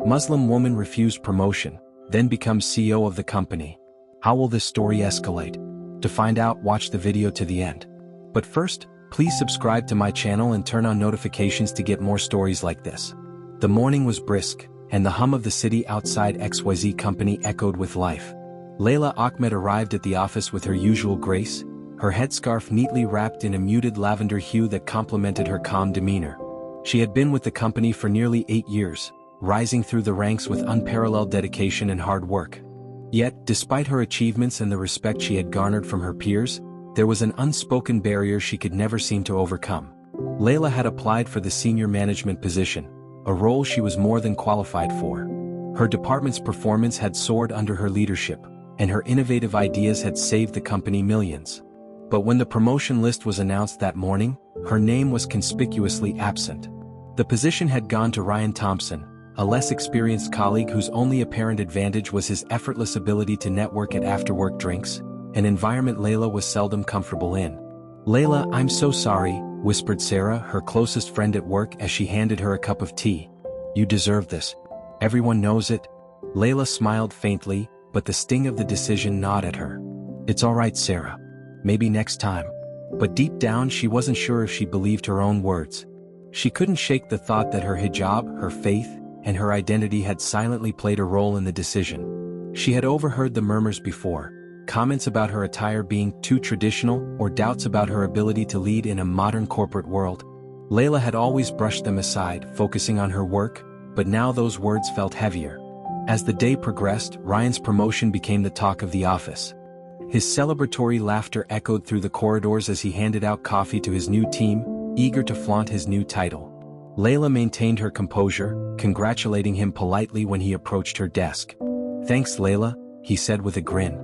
Muslim woman refused promotion, then becomes CEO of the company. How will this story escalate? To find out, watch the video to the end. But first, please subscribe to my channel and turn on notifications to get more stories like this. The morning was brisk, and the hum of the city outside XYZ company echoed with life. Layla Ahmed arrived at the office with her usual grace, her headscarf neatly wrapped in a muted lavender hue that complemented her calm demeanor. She had been with the company for nearly 8 years, rising through the ranks with unparalleled dedication and hard work. Yet, despite her achievements and the respect she had garnered from her peers, there was an unspoken barrier she could never seem to overcome. Layla had applied for the senior management position, a role she was more than qualified for. Her department's performance had soared under her leadership, and her innovative ideas had saved the company millions. But when the promotion list was announced that morning, her name was conspicuously absent. The position had gone to Ryan Thompson, a less experienced colleague whose only apparent advantage was his effortless ability to network at after-work drinks, an environment Layla was seldom comfortable in. "Layla, I'm so sorry," whispered Sarah, her closest friend at work, as she handed her a cup of tea. "You deserve this. Everyone knows it." Layla smiled faintly, but the sting of the decision gnawed at her. "It's all right, Sarah. Maybe next time." But deep down she wasn't sure if she believed her own words. She couldn't shake the thought that her hijab, her faith, and her identity had silently played a role in the decision. She had overheard the murmurs before, comments about her attire being too traditional or doubts about her ability to lead in a modern corporate world. Layla had always brushed them aside, focusing on her work, but now those words felt heavier. As the day progressed, Ryan's promotion became the talk of the office. His celebratory laughter echoed through the corridors as he handed out coffee to his new team, eager to flaunt his new title. Layla maintained her composure, congratulating him politely when he approached her desk. "Thanks, Layla," he said with a grin.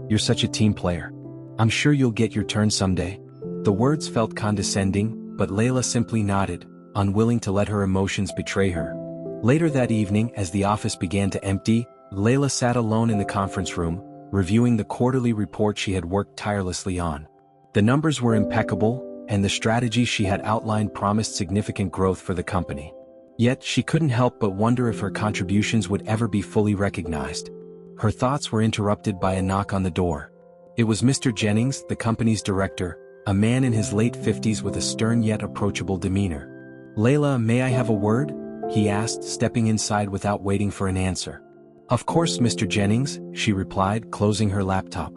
"You're such a team player. I'm sure you'll get your turn someday." The words felt condescending, but Layla simply nodded, unwilling to let her emotions betray her. Later that evening, as the office began to empty, Layla sat alone in the conference room, reviewing the quarterly report she had worked tirelessly on. The numbers were impeccable, and the strategies she had outlined promised significant growth for the company. Yet she couldn't help but wonder if her contributions would ever be fully recognized. Her thoughts were interrupted by a knock on the door. It was Mr. Jennings, the company's director, a man in his late 50s with a stern yet approachable demeanor. "Layla, may I have a word?" he asked, stepping inside without waiting for an answer. "Of course, Mr. Jennings," she replied, closing her laptop.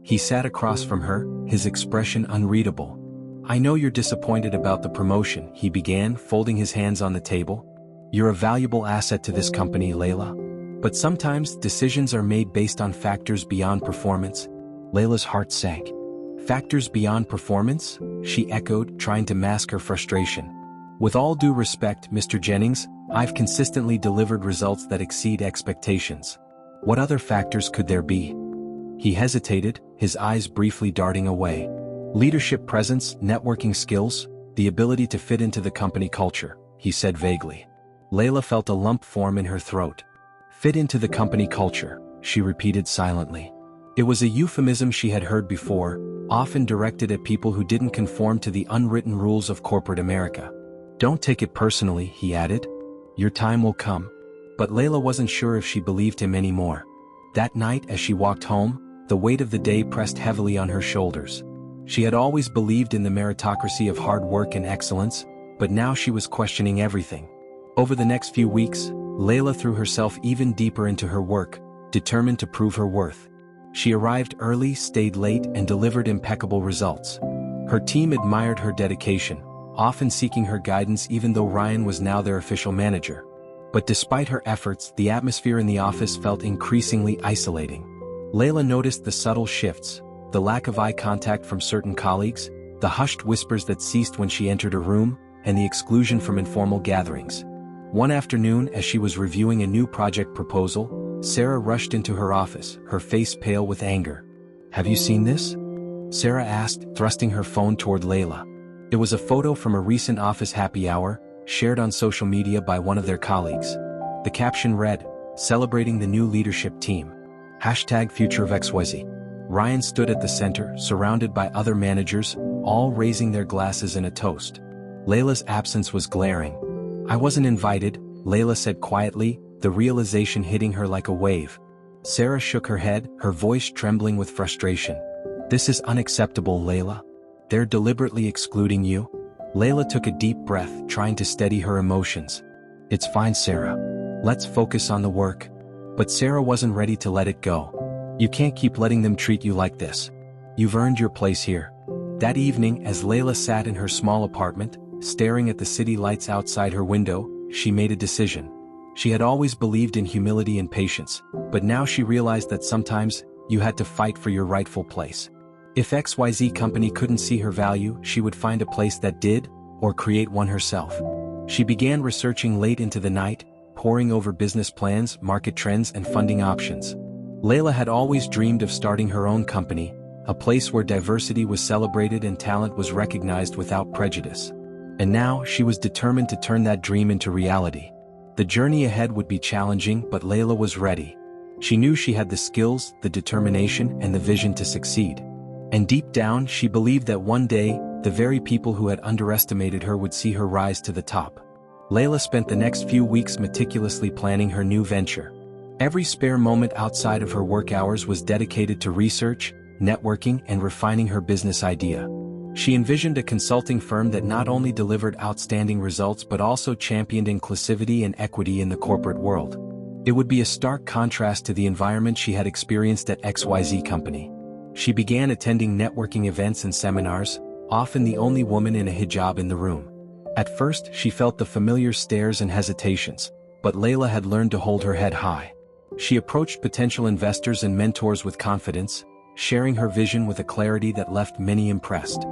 He sat across from her, his expression unreadable. "I know you're disappointed about the promotion," he began, folding his hands on the table. "You're a valuable asset to this company, Layla. But sometimes decisions are made based on factors beyond performance." Layla's heart sank. "Factors beyond performance?" she echoed, trying to mask her frustration. "With all due respect, Mr. Jennings, I've consistently delivered results that exceed expectations. What other factors could there be?" He hesitated, his eyes briefly darting away. "Leadership presence, networking skills, the ability to fit into the company culture," he said vaguely. Layla felt a lump form in her throat. "Fit into the company culture," she repeated silently. It was a euphemism she had heard before, often directed at people who didn't conform to the unwritten rules of corporate America. "Don't take it personally," he added. "Your time will come." But Layla wasn't sure if she believed him anymore. That night, as she walked home, the weight of the day pressed heavily on her shoulders. She had always believed in the meritocracy of hard work and excellence, but now she was questioning everything. Over the next few weeks, Layla threw herself even deeper into her work, determined to prove her worth. She arrived early, stayed late, and delivered impeccable results. Her team admired her dedication, often seeking her guidance even though Ryan was now their official manager. But despite her efforts, the atmosphere in the office felt increasingly isolating. Layla noticed the subtle shifts, the lack of eye contact from certain colleagues, the hushed whispers that ceased when she entered a room, and the exclusion from informal gatherings. One afternoon, as she was reviewing a new project proposal, Sarah rushed into her office, her face pale with anger. "Have you seen this?" Sarah asked, thrusting her phone toward Layla. It was a photo from a recent office happy hour, shared on social media by one of their colleagues. The caption read, "Celebrating the new leadership team. #Future of XYZ." Ryan stood at the center, surrounded by other managers, all raising their glasses in a toast. Layla's absence was glaring. "I wasn't invited," Layla said quietly, the realization hitting her like a wave. Sarah shook her head, her voice trembling with frustration. "This is unacceptable, Layla. They're deliberately excluding you." Layla took a deep breath, trying to steady her emotions. "It's fine, Sarah. Let's focus on the work." But Sarah wasn't ready to let it go. "You can't keep letting them treat you like this. You've earned your place here." That evening, as Layla sat in her small apartment, staring at the city lights outside her window, she made a decision. She had always believed in humility and patience, but now she realized that sometimes, you had to fight for your rightful place. If XYZ company couldn't see her value, she would find a place that did, or create one herself. She began researching late into the night, poring over business plans, market trends, and funding options. Layla had always dreamed of starting her own company, a place where diversity was celebrated and talent was recognized without prejudice. And now, she was determined to turn that dream into reality. The journey ahead would be challenging, but Layla was ready. She knew she had the skills, the determination, and the vision to succeed. And deep down, she believed that one day, the very people who had underestimated her would see her rise to the top. Layla spent the next few weeks meticulously planning her new venture. Every spare moment outside of her work hours was dedicated to research, networking, and refining her business idea. She envisioned a consulting firm that not only delivered outstanding results but also championed inclusivity and equity in the corporate world. It would be a stark contrast to the environment she had experienced at XYZ Company. She began attending networking events and seminars, often the only woman in a hijab in the room. At first, she felt the familiar stares and hesitations, but Layla had learned to hold her head high. She approached potential investors and mentors with confidence, sharing her vision with a clarity that left many impressed.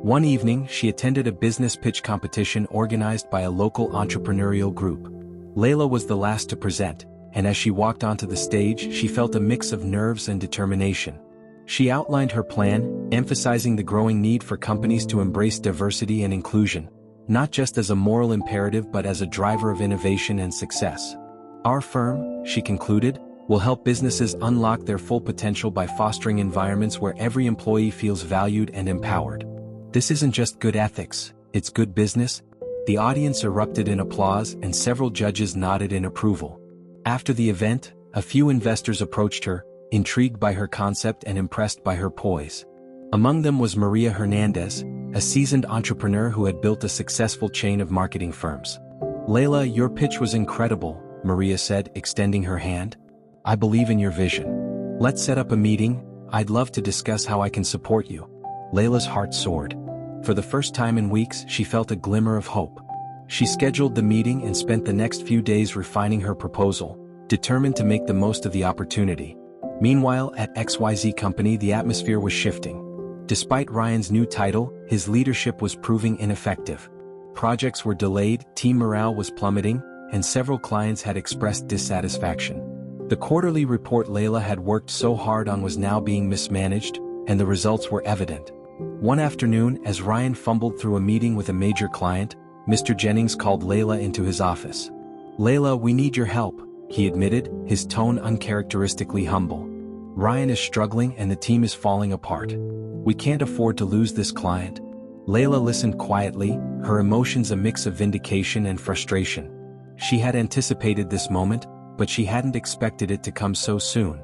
One evening, she attended a business pitch competition organized by a local entrepreneurial group. Layla was the last to present, and as she walked onto the stage, she felt a mix of nerves and determination. She outlined her plan, emphasizing the growing need for companies to embrace diversity and inclusion, not just as a moral imperative but as a driver of innovation and success. "Our firm," she concluded, "will help businesses unlock their full potential by fostering environments where every employee feels valued and empowered." "This isn't just good ethics, it's good business." The audience erupted in applause and several judges nodded in approval. After the event, a few investors approached her, intrigued by her concept and impressed by her poise. Among them was Maria Hernandez, a seasoned entrepreneur who had built a successful chain of marketing firms. "Layla, your pitch was incredible," Maria said, extending her hand. "I believe in your vision. Let's set up a meeting. I'd love to discuss how I can support you." Layla's heart soared. For the first time in weeks, she felt a glimmer of hope. She scheduled the meeting and spent the next few days refining her proposal, determined to make the most of the opportunity. Meanwhile, at XYZ Company, the atmosphere was shifting. Despite Ryan's new title, his leadership was proving ineffective. Projects were delayed, team morale was plummeting, and several clients had expressed dissatisfaction. The quarterly report Layla had worked so hard on was now being mismanaged, and the results were evident. One afternoon, as Ryan fumbled through a meeting with a major client, Mr. Jennings called Layla into his office. "Layla, we need your help," he admitted, his tone uncharacteristically humble. "Ryan is struggling and the team is falling apart. We can't afford to lose this client." Layla listened quietly, her emotions a mix of vindication and frustration. She had anticipated this moment, but she hadn't expected it to come so soon.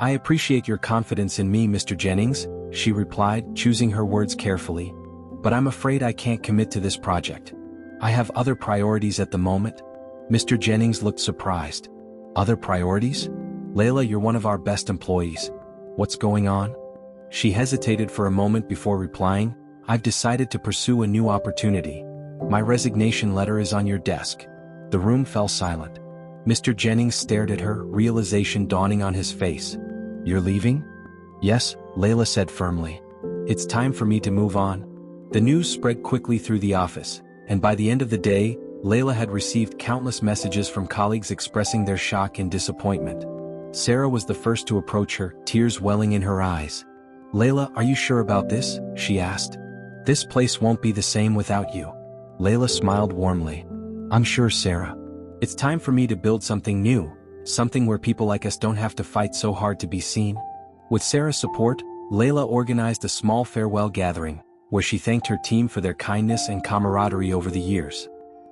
"I appreciate your confidence in me, Mr. Jennings," she replied, choosing her words carefully. "But I'm afraid I can't commit to this project. I have other priorities at the moment." Mr. Jennings looked surprised. "Other priorities? Layla, you're one of our best employees. What's going on?" She hesitated for a moment before replying, "I've decided to pursue a new opportunity. My resignation letter is on your desk." The room fell silent. Mr. Jennings stared at her, realization dawning on his face. "You're leaving?" "Yes," Layla said firmly. "It's time for me to move on." The news spread quickly through the office, and by the end of the day, Layla had received countless messages from colleagues expressing their shock and disappointment. Sarah was the first to approach her, tears welling in her eyes. "Layla, are you sure about this?" she asked. "This place won't be the same without you." Layla smiled warmly. "I'm sure, Sarah. It's time for me to build something new, something where people like us don't have to fight so hard to be seen." With Sarah's support, Layla organized a small farewell gathering, where she thanked her team for their kindness and camaraderie over the years.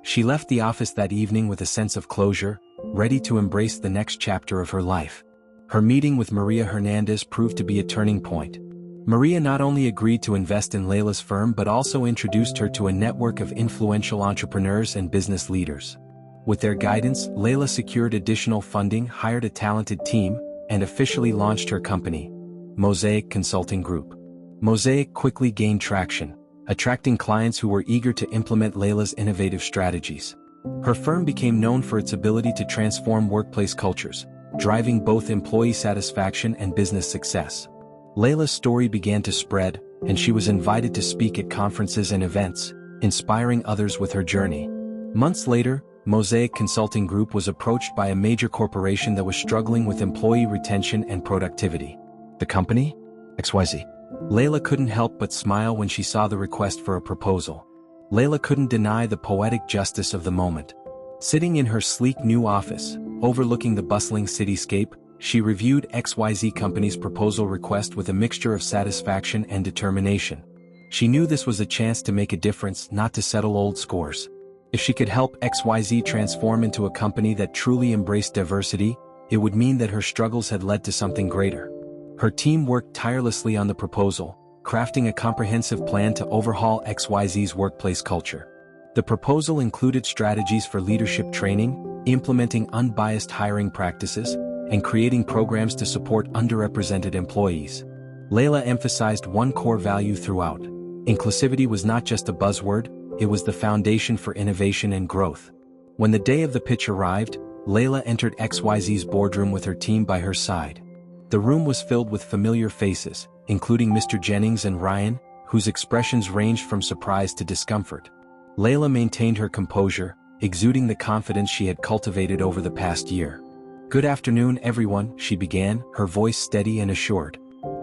She left the office that evening with a sense of closure, ready to embrace the next chapter of her life. Her meeting with Maria Hernandez proved to be a turning point. Maria not only agreed to invest in Layla's firm but also introduced her to a network of influential entrepreneurs and business leaders. With their guidance, Layla secured additional funding, hired a talented team, and officially launched her company, Mosaic Consulting Group. Mosaic quickly gained traction, attracting clients who were eager to implement Layla's innovative strategies. Her firm became known for its ability to transform workplace cultures, driving both employee satisfaction and business success. Layla's story began to spread, and she was invited to speak at conferences and events, inspiring others with her journey. Months later, Mosaic Consulting Group was approached by a major corporation that was struggling with employee retention and productivity. The company? XYZ. Layla couldn't help but smile when she saw the request for a proposal. Layla couldn't deny the poetic justice of the moment. Sitting in her sleek new office, overlooking the bustling cityscape, she reviewed XYZ Company's proposal request with a mixture of satisfaction and determination. She knew this was a chance to make a difference, not to settle old scores. If she could help XYZ transform into a company that truly embraced diversity, it would mean that her struggles had led to something greater. Her team worked tirelessly on the proposal, crafting a comprehensive plan to overhaul XYZ's workplace culture. The proposal included strategies for leadership training, implementing unbiased hiring practices, and creating programs to support underrepresented employees. Layla emphasized one core value throughout. Inclusivity was not just a buzzword, it was the foundation for innovation and growth. When the day of the pitch arrived, Layla entered XYZ's boardroom with her team by her side. The room was filled with familiar faces, including Mr. Jennings and Ryan, whose expressions ranged from surprise to discomfort. Layla maintained her composure, exuding the confidence she had cultivated over the past year. "Good afternoon, everyone," she began, her voice steady and assured.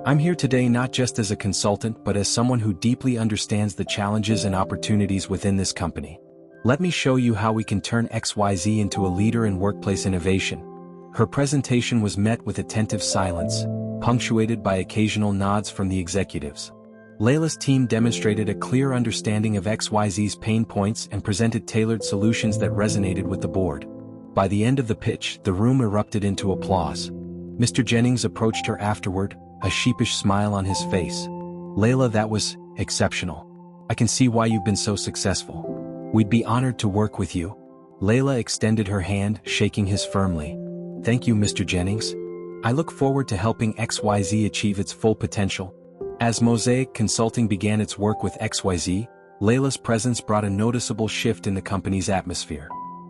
"I'm here today not just as a consultant but as someone who deeply understands the challenges and opportunities within this company. Let me show you how we can turn XYZ into a leader in workplace innovation." Her presentation was met with attentive silence, punctuated by occasional nods from the executives. Layla's team demonstrated a clear understanding of XYZ's pain points and presented tailored solutions that resonated with the board. By the end of the pitch, the room erupted into applause. Mr. Jennings approached her afterward, a sheepish smile on his face. "Layla, that was exceptional. I can see why you've been so successful. We'd be honored to work with you." Layla extended her hand, shaking his firmly. "Thank you, Mr. Jennings. I look forward to helping XYZ achieve its full potential." As Mosaic Consulting began its work with XYZ, Layla's presence brought a noticeable shift in the company's atmosphere.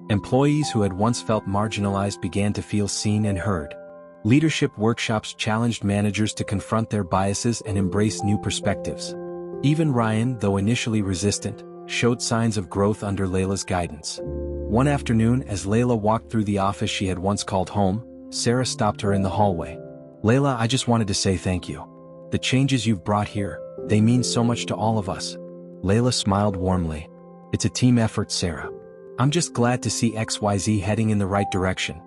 Employees who had once felt marginalized began to feel seen and heard. Leadership workshops challenged managers to confront their biases and embrace new perspectives. Even Ryan, though initially resistant, showed signs of growth under Layla's guidance. One afternoon, as Layla walked through the office she had once called home, Sarah stopped her in the hallway. "Layla, I just wanted to say thank you. The changes you've brought here, they mean so much to all of us." Layla smiled warmly. "It's a team effort, Sarah. I'm just glad to see XYZ heading in the right direction."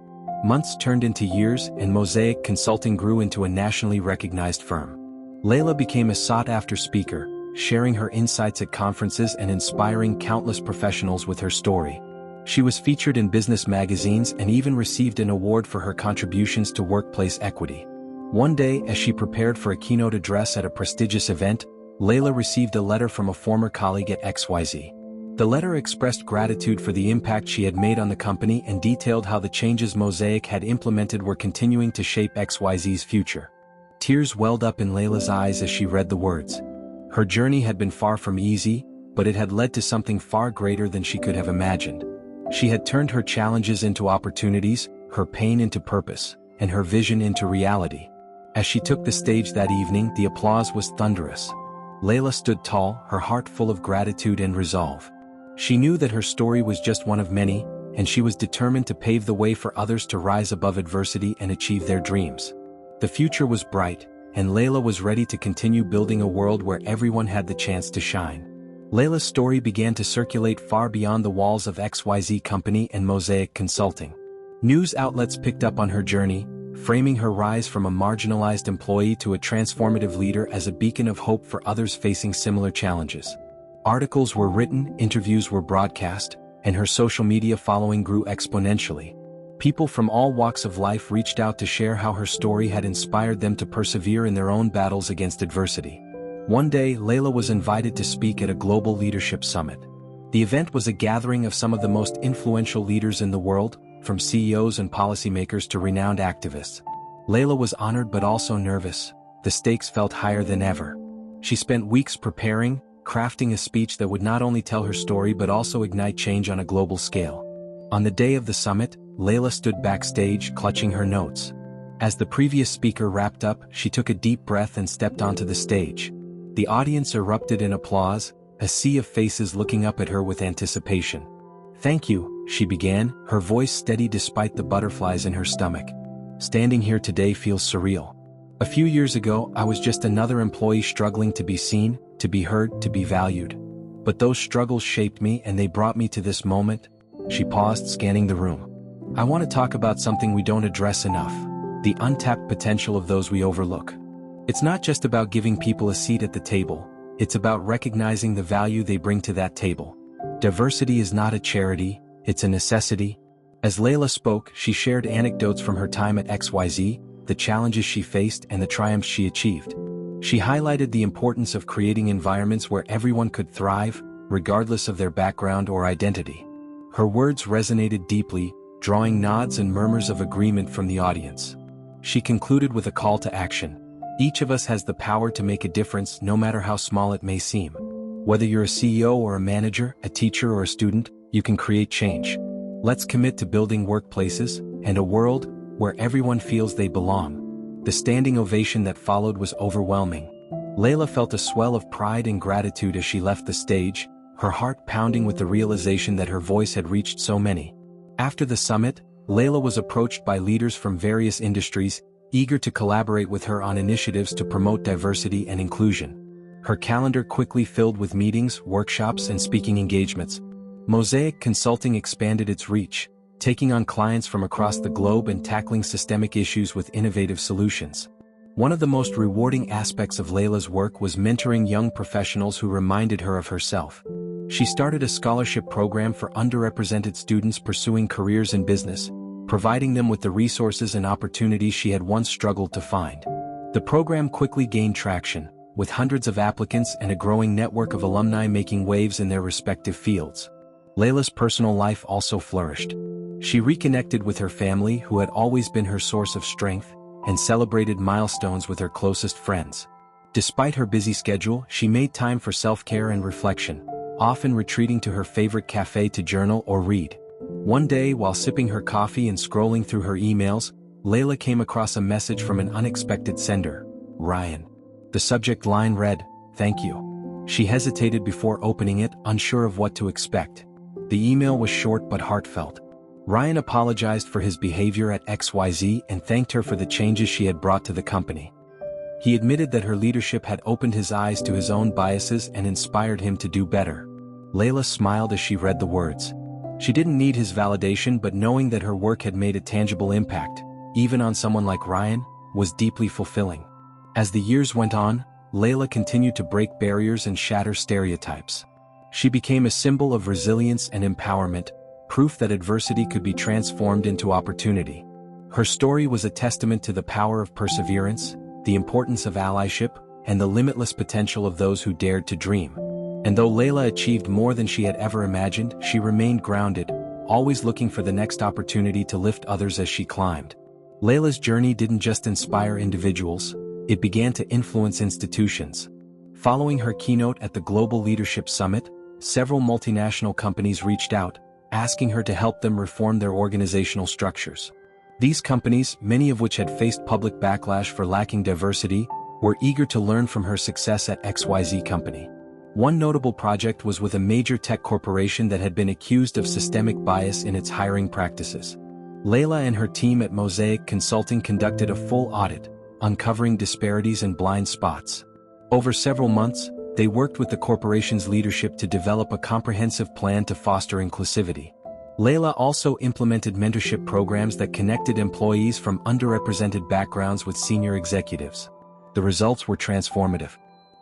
Months turned into years, and Mosaic Consulting grew into a nationally recognized firm. Layla became a sought-after speaker, sharing her insights at conferences and inspiring countless professionals with her story. She was featured in business magazines and even received an award for her contributions to workplace equity. One day, as she prepared for a keynote address at a prestigious event, Layla received a letter from a former colleague at XYZ. The letter expressed gratitude for the impact she had made on the company and detailed how the changes Mosaic had implemented were continuing to shape XYZ's future. Tears welled up in Layla's eyes as she read the words. Her journey had been far from easy, but it had led to something far greater than she could have imagined. She had turned her challenges into opportunities, her pain into purpose, and her vision into reality. As she took the stage that evening, the applause was thunderous. Layla stood tall, her heart full of gratitude and resolve. She knew that her story was just one of many, and she was determined to pave the way for others to rise above adversity and achieve their dreams. The future was bright, and Layla was ready to continue building a world where everyone had the chance to shine. Layla's story began to circulate far beyond the walls of XYZ Company and Mosaic Consulting. News outlets picked up on her journey, framing her rise from a marginalized employee to a transformative leader as a beacon of hope for others facing similar challenges. Articles were written, interviews were broadcast, and her social media following grew exponentially. People from all walks of life reached out to share how her story had inspired them to persevere in their own battles against adversity. One day, Layla was invited to speak at a global leadership summit. The event was a gathering of some of the most influential leaders in the world, from CEOs and policymakers to renowned activists. Layla was honored but also nervous. The stakes felt higher than ever. She spent weeks preparing, crafting a speech that would not only tell her story but also ignite change on a global scale. On the day of the summit, Layla stood backstage, clutching her notes. As the previous speaker wrapped up, she took a deep breath and stepped onto the stage. The audience erupted in applause, a sea of faces looking up at her with anticipation. "Thank you," she began, her voice steady despite the butterflies in her stomach. "Standing here today feels surreal. A few years ago, I was just another employee struggling to be seen, to be heard, to be valued. But those struggles shaped me and they brought me to this moment." She paused, scanning the room. "I want to talk about something we don't address enough: the untapped potential of those we overlook. It's not just about giving people a seat at the table, it's about recognizing the value they bring to that table. Diversity is not a charity, it's a necessity." As Layla spoke, she shared anecdotes from her time at XYZ, the challenges she faced and the triumphs she achieved. She highlighted the importance of creating environments where everyone could thrive, regardless of their background or identity. Her words resonated deeply, drawing nods and murmurs of agreement from the audience. She concluded with a call to action. Each of us has the power to make a difference, no matter how small it may seem. Whether you're a CEO or a manager, a teacher or a student, you can create change. Let's commit to building workplaces and a world where everyone feels they belong. The standing ovation that followed was overwhelming. Layla felt a swell of pride and gratitude as she left the stage, her heart pounding with the realization that her voice had reached so many. After the summit, Layla was approached by leaders from various industries, eager to collaborate with her on initiatives to promote diversity and inclusion. Her calendar quickly filled with meetings, workshops, and speaking engagements. Mosaic Consulting expanded its reach, taking on clients from across the globe and tackling systemic issues with innovative solutions. One of the most rewarding aspects of Layla's work was mentoring young professionals who reminded her of herself. She started a scholarship program for underrepresented students pursuing careers in business, providing them with the resources and opportunities she had once struggled to find. The program quickly gained traction, with hundreds of applicants and a growing network of alumni making waves in their respective fields. Layla's personal life also flourished. She reconnected with her family, who had always been her source of strength, and celebrated milestones with her closest friends. Despite her busy schedule, she made time for self-care and reflection, often retreating to her favorite cafe to journal or read. One day, while sipping her coffee and scrolling through her emails, Layla came across a message from an unexpected sender, Ryan. The subject line read, "Thank you." She hesitated before opening it, unsure of what to expect. The email was short but heartfelt. Ryan apologized for his behavior at XYZ and thanked her for the changes she had brought to the company. He admitted that her leadership had opened his eyes to his own biases and inspired him to do better. Layla smiled as she read the words. She didn't need his validation, but knowing that her work had made a tangible impact, even on someone like Ryan, was deeply fulfilling. As the years went on, Layla continued to break barriers and shatter stereotypes. She became a symbol of resilience and empowerment, proof that adversity could be transformed into opportunity. Her story was a testament to the power of perseverance, the importance of allyship, and the limitless potential of those who dared to dream. And though Layla achieved more than she had ever imagined, she remained grounded, always looking for the next opportunity to lift others as she climbed. Layla's journey didn't just inspire individuals, it began to influence institutions. Following her keynote at the Global Leadership Summit, several multinational companies reached out, asking her to help them reform their organizational structures. These companies, many of which had faced public backlash for lacking diversity, were eager to learn from her success at XYZ Company. One notable project was with a major tech corporation that had been accused of systemic bias in its hiring practices. Layla and her team at Mosaic Consulting conducted a full audit, uncovering disparities and blind spots. Over several months, they worked with the corporation's leadership to develop a comprehensive plan to foster inclusivity. Layla also implemented mentorship programs that connected employees from underrepresented backgrounds with senior executives. The results were transformative.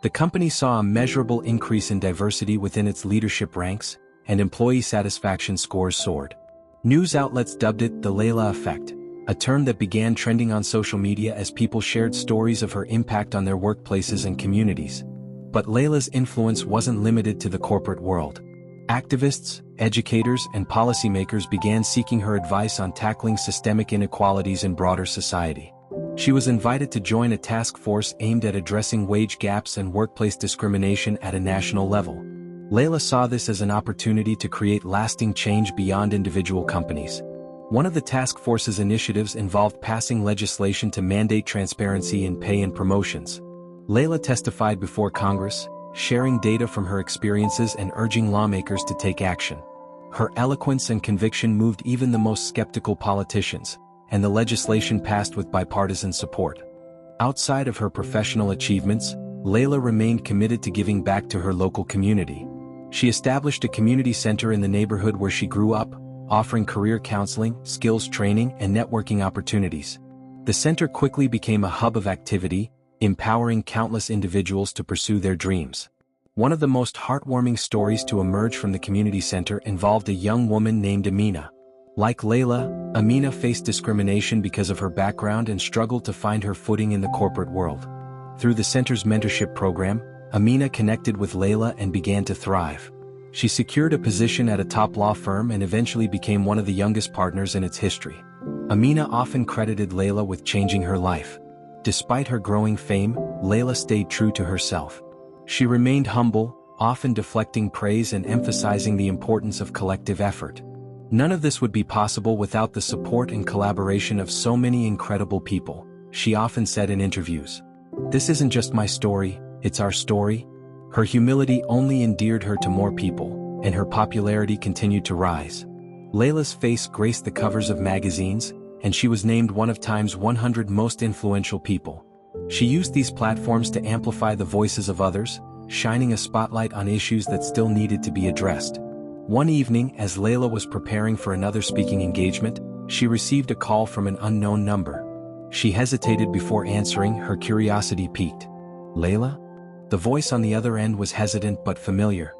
The company saw a measurable increase in diversity within its leadership ranks, and employee satisfaction scores soared. News outlets dubbed it the Layla effect, a term that began trending on social media as people shared stories of her impact on their workplaces and communities. But Layla's influence wasn't limited to the corporate world. Activists, educators, and policymakers began seeking her advice on tackling systemic inequalities in broader society. She was invited to join a task force aimed at addressing wage gaps and workplace discrimination at a national level. Layla saw this as an opportunity to create lasting change beyond individual companies. One of the task force's initiatives involved passing legislation to mandate transparency in pay and promotions. Layla testified before Congress, sharing data from her experiences and urging lawmakers to take action. Her eloquence and conviction moved even the most skeptical politicians, and the legislation passed with bipartisan support. Outside of her professional achievements, Layla remained committed to giving back to her local community. She established a community center in the neighborhood where she grew up, offering career counseling, skills training, and networking opportunities. The center quickly became a hub of activity, empowering countless individuals to pursue their dreams. One of the most heartwarming stories to emerge from the community center involved a young woman named Amina. Like Layla, Amina faced discrimination because of her background and struggled to find her footing in the corporate world. Through the center's mentorship program, Amina connected with Layla and began to thrive. She secured a position at a top law firm and eventually became one of the youngest partners in its history. Amina often credited Layla with changing her life. Despite her growing fame, Layla stayed true to herself. She remained humble, often deflecting praise and emphasizing the importance of collective effort. None of this would be possible without the support and collaboration of so many incredible people, she often said in interviews. "This isn't just my story, it's our story." Her humility only endeared her to more people, and her popularity continued to rise. Layla's face graced the covers of magazines, and she was named one of Time's 100 most influential people. She used these platforms to amplify the voices of others, shining a spotlight on issues that still needed to be addressed. One evening, as Layla was preparing for another speaking engagement, she received a call from an unknown number. She hesitated before answering, her curiosity piqued. "Layla?" The voice on the other end was hesitant but familiar.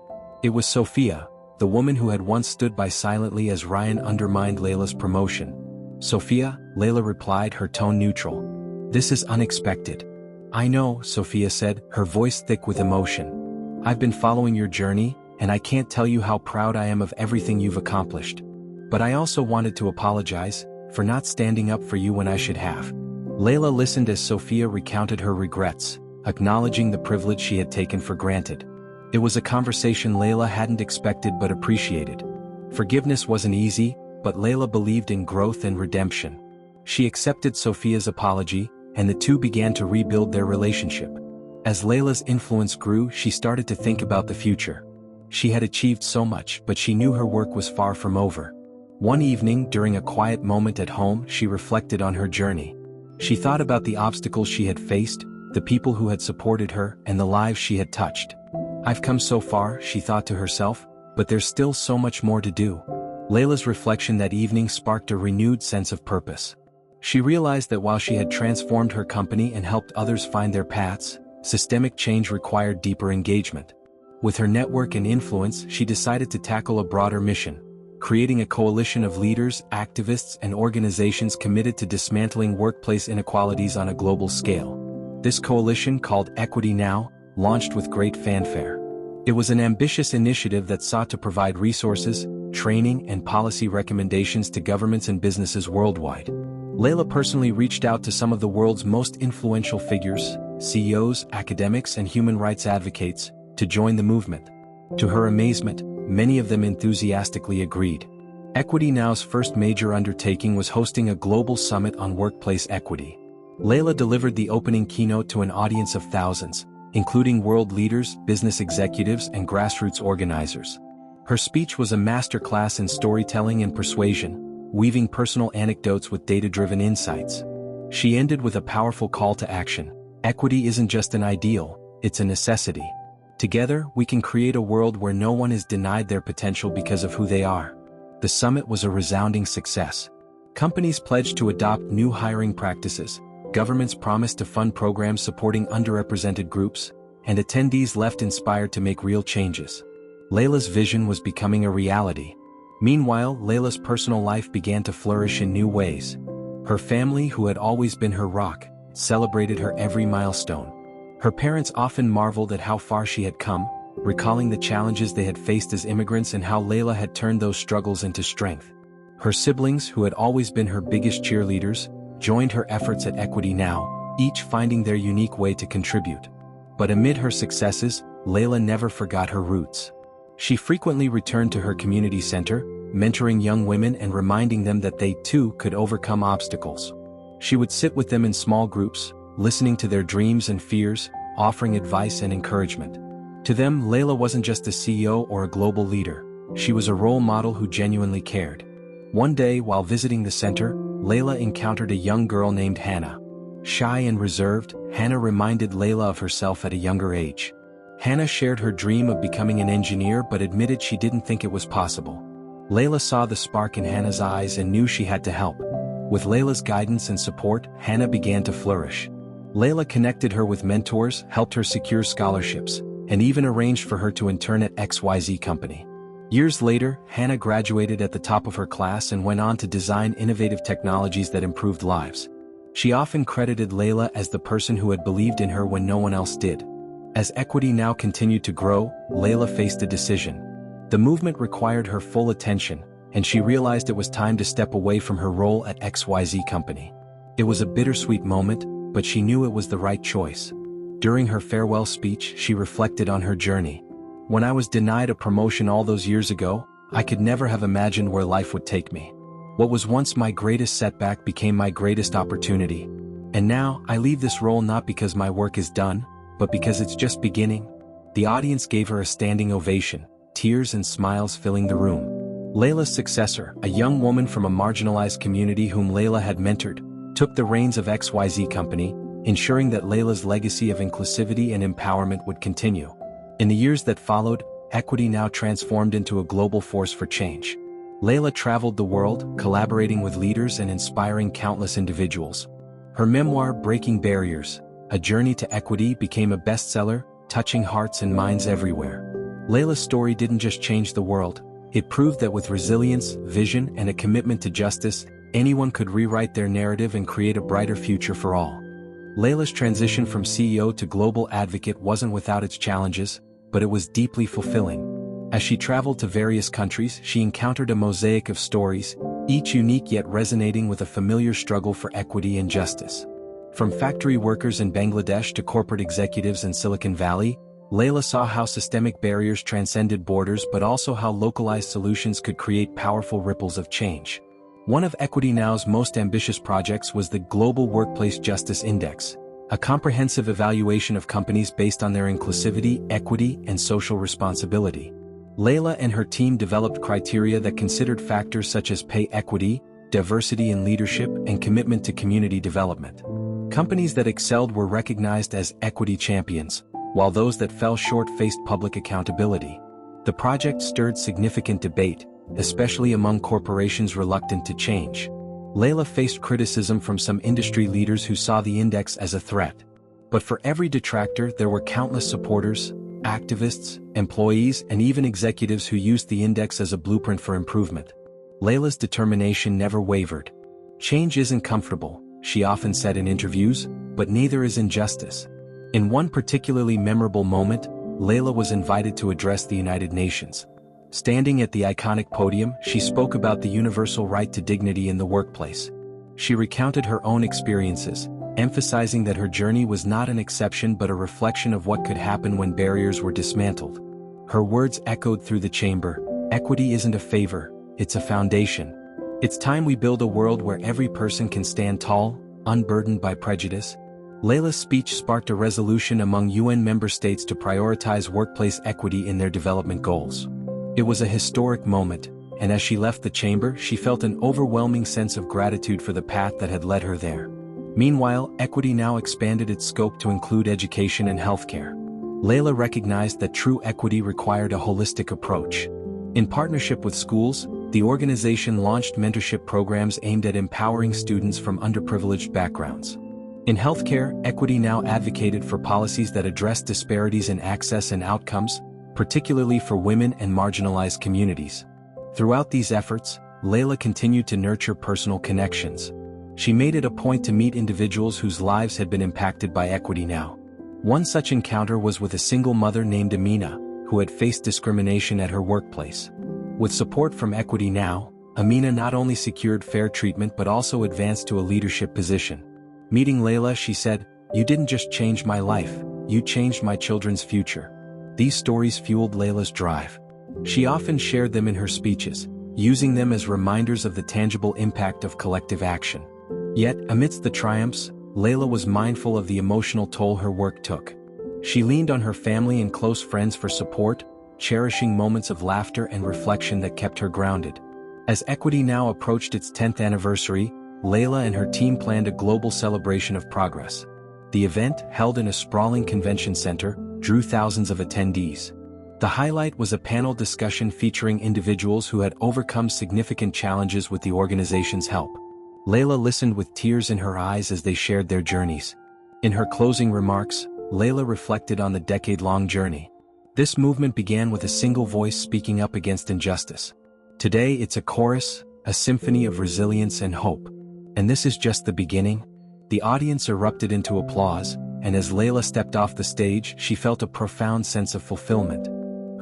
It was Sophia, the woman who had once stood by silently as Ryan undermined Layla's promotion. "Sophia," Layla replied, her tone neutral. "This is unexpected." "I know," Sophia said, her voice thick with emotion. "I've been following your journey, and I can't tell you how proud I am of everything you've accomplished. But I also wanted to apologize for not standing up for you when I should have." Layla listened as Sophia recounted her regrets, acknowledging the privilege she had taken for granted. It was a conversation Layla hadn't expected but appreciated. Forgiveness wasn't easy, but Layla believed in growth and redemption. She accepted Sophia's apology, and the two began to rebuild their relationship. As Layla's influence grew, she started to think about the future. She had achieved so much, but she knew her work was far from over. One evening, during a quiet moment at home, she reflected on her journey. She thought about the obstacles she had faced, the people who had supported her, and the lives she had touched. "I've come so far," she thought to herself, "but there's still so much more to do." Layla's reflection that evening sparked a renewed sense of purpose. She realized that while she had transformed her company and helped others find their paths, systemic change required deeper engagement. With her network and influence, she decided to tackle a broader mission, creating a coalition of leaders, activists, and organizations committed to dismantling workplace inequalities on a global scale. This coalition, called Equity Now, launched with great fanfare. It was an ambitious initiative that sought to provide resources, training, and policy recommendations to governments and businesses worldwide. Layla personally reached out to some of the world's most influential figures, CEOs, academics, and human rights advocates, to join the movement. To her amazement, many of them enthusiastically agreed. Equity Now's first major undertaking was hosting a global summit on workplace equity. Layla delivered the opening keynote to an audience of thousands, including world leaders, business executives, and grassroots organizers. Her speech was a masterclass in storytelling and persuasion, weaving personal anecdotes with data-driven insights. She ended with a powerful call to action. Equity isn't just an ideal, it's a necessity. Together, we can create a world where no one is denied their potential because of who they are. The summit was a resounding success. Companies pledged to adopt new hiring practices, governments promised to fund programs supporting underrepresented groups, and attendees left inspired to make real changes. Layla's vision was becoming a reality. Meanwhile, Layla's personal life began to flourish in new ways. Her family, who had always been her rock, celebrated her every milestone. Her parents often marveled at how far she had come, recalling the challenges they had faced as immigrants and how Layla had turned those struggles into strength. Her siblings, who had always been her biggest cheerleaders, joined her efforts at Equity Now, each finding their unique way to contribute. But amid her successes, Layla never forgot her roots. She frequently returned to her community center, mentoring young women and reminding them that they too could overcome obstacles. She would sit with them in small groups, listening to their dreams and fears, offering advice and encouragement. To them, Layla wasn't just a CEO or a global leader. She was a role model who genuinely cared. One day, while visiting the center, Layla encountered a young girl named Hannah. Shy and reserved, Hannah reminded Layla of herself at a younger age. Hannah shared her dream of becoming an engineer but admitted she didn't think it was possible. Layla saw the spark in Hannah's eyes and knew she had to help. With Layla's guidance and support, Hannah began to flourish. Layla connected her with mentors, helped her secure scholarships, and even arranged for her to intern at XYZ Company. Years later, Hannah graduated at the top of her class and went on to design innovative technologies that improved lives. She often credited Layla as the person who had believed in her when no one else did. As Equity Now continued to grow, Layla faced a decision. The movement required her full attention, and she realized it was time to step away from her role at XYZ Company. It was a bittersweet moment, but she knew it was the right choice. During her farewell speech, she reflected on her journey. When I was denied a promotion all those years ago, I could never have imagined where life would take me. What was once my greatest setback became my greatest opportunity. And now, I leave this role not because my work is done, but because it's just beginning. The audience gave her a standing ovation, tears and smiles filling the room. Layla's successor, a young woman from a marginalized community whom Layla had mentored, took the reins of XYZ Company, ensuring that Layla's legacy of inclusivity and empowerment would continue. In the years that followed, Equity Now transformed into a global force for change. Layla traveled the world, collaborating with leaders and inspiring countless individuals. Her memoir, Breaking Barriers: A Journey to Equity, became a bestseller, touching hearts and minds everywhere. Layla's story didn't just change the world, it proved that with resilience, vision, and a commitment to justice, anyone could rewrite their narrative and create a brighter future for all. Layla's transition from CEO to global advocate wasn't without its challenges, but it was deeply fulfilling. As she traveled to various countries, she encountered a mosaic of stories, each unique yet resonating with a familiar struggle for equity and justice. From factory workers in Bangladesh to corporate executives in Silicon Valley, Layla saw how systemic barriers transcended borders but also how localized solutions could create powerful ripples of change. One of Equity Now's most ambitious projects was the Global Workplace Justice Index, a comprehensive evaluation of companies based on their inclusivity, equity, and social responsibility. Layla and her team developed criteria that considered factors such as pay equity, diversity in leadership, and commitment to community development. Companies that excelled were recognized as equity champions, while those that fell short faced public accountability. The project stirred significant debate, especially among corporations reluctant to change. Layla faced criticism from some industry leaders who saw the index as a threat. But for every detractor, there were countless supporters, activists, employees, and even executives who used the index as a blueprint for improvement. Layla's determination never wavered. Change isn't comfortable, she often said in interviews, but neither is injustice. In one particularly memorable moment, Layla was invited to address the United Nations. Standing at the iconic podium, she spoke about the universal right to dignity in the workplace. She recounted her own experiences, emphasizing that her journey was not an exception but a reflection of what could happen when barriers were dismantled. Her words echoed through the chamber: "Equity isn't a favor, it's a foundation. It's time we build a world where every person can stand tall, unburdened by prejudice." Layla's speech sparked a resolution among UN member states to prioritize workplace equity in their development goals. It was a historic moment, and as she left the chamber, she felt an overwhelming sense of gratitude for the path that had led her there. Meanwhile, Equity Now expanded its scope to include education and healthcare. Layla recognized that true equity required a holistic approach. In partnership with schools, the organization launched mentorship programs aimed at empowering students from underprivileged backgrounds. In healthcare, Equity Now advocated for policies that address disparities in access and outcomes, particularly for women and marginalized communities. Throughout these efforts, Layla continued to nurture personal connections. She made it a point to meet individuals whose lives had been impacted by Equity Now. One such encounter was with a single mother named Amina, who had faced discrimination at her workplace. With support from Equity Now, Amina not only secured fair treatment but also advanced to a leadership position. Meeting Layla, she said, "You didn't just change my life, you changed my children's future." These stories fueled Layla's drive. She often shared them in her speeches, using them as reminders of the tangible impact of collective action. Yet, amidst the triumphs, Layla was mindful of the emotional toll her work took. She leaned on her family and close friends for support, cherishing moments of laughter and reflection that kept her grounded. As Equity Now approached its 10th anniversary, Layla and her team planned a global celebration of progress. The event, held in a sprawling convention center, drew thousands of attendees. The highlight was a panel discussion featuring individuals who had overcome significant challenges with the organization's help. Layla listened with tears in her eyes as they shared their journeys. In her closing remarks, Layla reflected on the decade-long journey. This movement began with a single voice speaking up against injustice. Today it's a chorus, a symphony of resilience and hope. And this is just the beginning. The audience erupted into applause, and as Layla stepped off the stage, she felt a profound sense of fulfillment.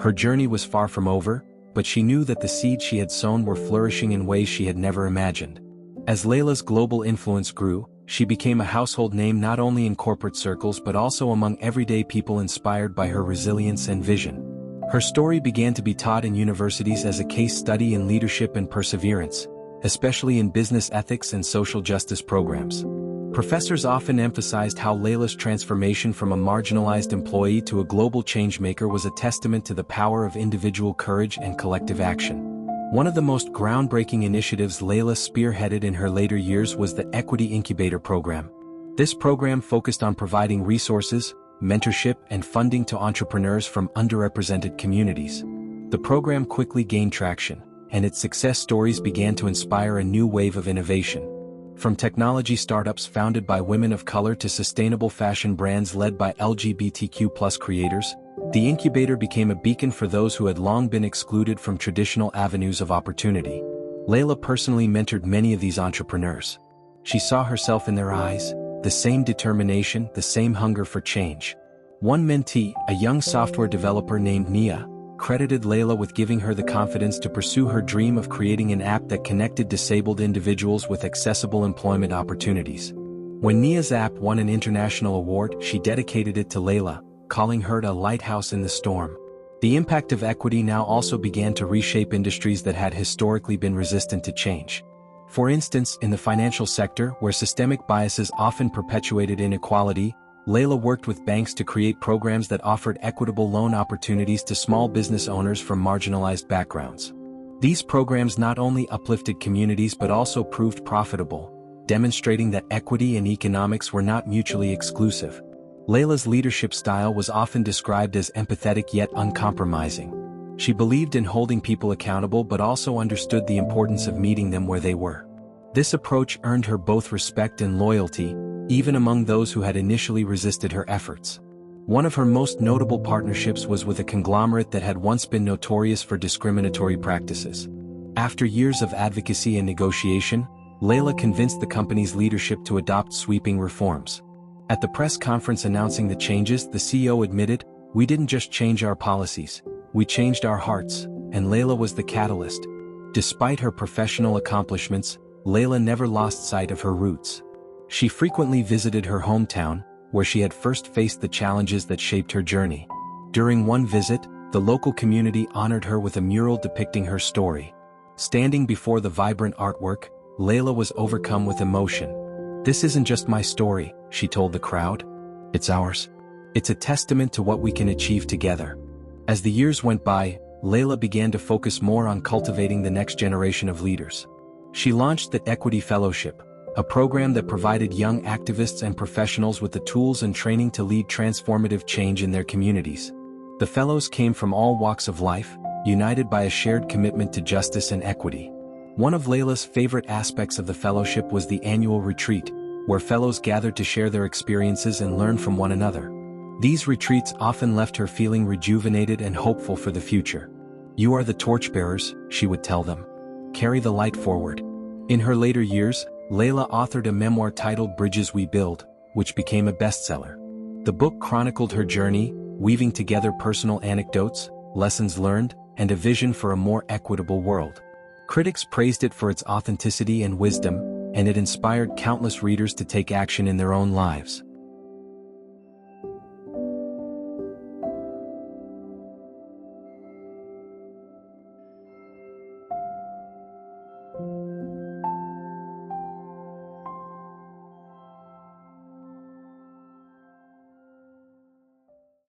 Her journey was far from over, but she knew that the seeds she had sown were flourishing in ways she had never imagined. As Layla's global influence grew, she became a household name not only in corporate circles but also among everyday people inspired by her resilience and vision. Her story began to be taught in universities as a case study in leadership and perseverance, especially in business ethics and social justice programs. Professors often emphasized how Layla's transformation from a marginalized employee to a global changemaker was a testament to the power of individual courage and collective action. One of the most groundbreaking initiatives Layla spearheaded in her later years was the Equity Incubator Program. This program focused on providing resources, mentorship, and funding to entrepreneurs from underrepresented communities. The program quickly gained traction, and its success stories began to inspire a new wave of innovation. From technology startups founded by women of color to sustainable fashion brands led by LGBTQ+ creators, the incubator became a beacon for those who had long been excluded from traditional avenues of opportunity. Layla personally mentored many of these entrepreneurs. She saw herself in their eyes, the same determination, the same hunger for change. One mentee, a young software developer named Nia, credited Layla with giving her the confidence to pursue her dream of creating an app that connected disabled individuals with accessible employment opportunities. When Nia's app won an international award, she dedicated it to Layla, calling her a lighthouse in the storm. The impact of Equity Now also began to reshape industries that had historically been resistant to change. For instance, in the financial sector, where systemic biases often perpetuated inequality, Layla worked with banks to create programs that offered equitable loan opportunities to small business owners from marginalized backgrounds. These programs not only uplifted communities but also proved profitable, demonstrating that equity and economics were not mutually exclusive. Layla's leadership style was often described as empathetic yet uncompromising. She believed in holding people accountable but also understood the importance of meeting them where they were. This approach earned her both respect and loyalty, even among those who had initially resisted her efforts. One of her most notable partnerships was with a conglomerate that had once been notorious for discriminatory practices. After years of advocacy and negotiation, Layla convinced the company's leadership to adopt sweeping reforms. At the press conference announcing the changes, the CEO admitted, "We didn't just change our policies, we changed our hearts," and Layla was the catalyst. Despite her professional accomplishments, Layla never lost sight of her roots. She frequently visited her hometown, where she had first faced the challenges that shaped her journey. During one visit, the local community honored her with a mural depicting her story. Standing before the vibrant artwork, Layla was overcome with emotion. "This isn't just my story," she told the crowd. "It's ours. It's a testament to what we can achieve together." As the years went by, Layla began to focus more on cultivating the next generation of leaders. She launched the Equity Fellowship, a program that provided young activists and professionals with the tools and training to lead transformative change in their communities. The fellows came from all walks of life, united by a shared commitment to justice and equity. One of Layla's favorite aspects of the fellowship was the annual retreat, where fellows gathered to share their experiences and learn from one another. These retreats often left her feeling rejuvenated and hopeful for the future. "You are the torchbearers," she would tell them. "Carry the light forward." In her later years, Layla authored a memoir titled Bridges We Build, which became a bestseller. The book chronicled her journey, weaving together personal anecdotes, lessons learned, and a vision for a more equitable world. Critics praised it for its authenticity and wisdom, and it inspired countless readers to take action in their own lives.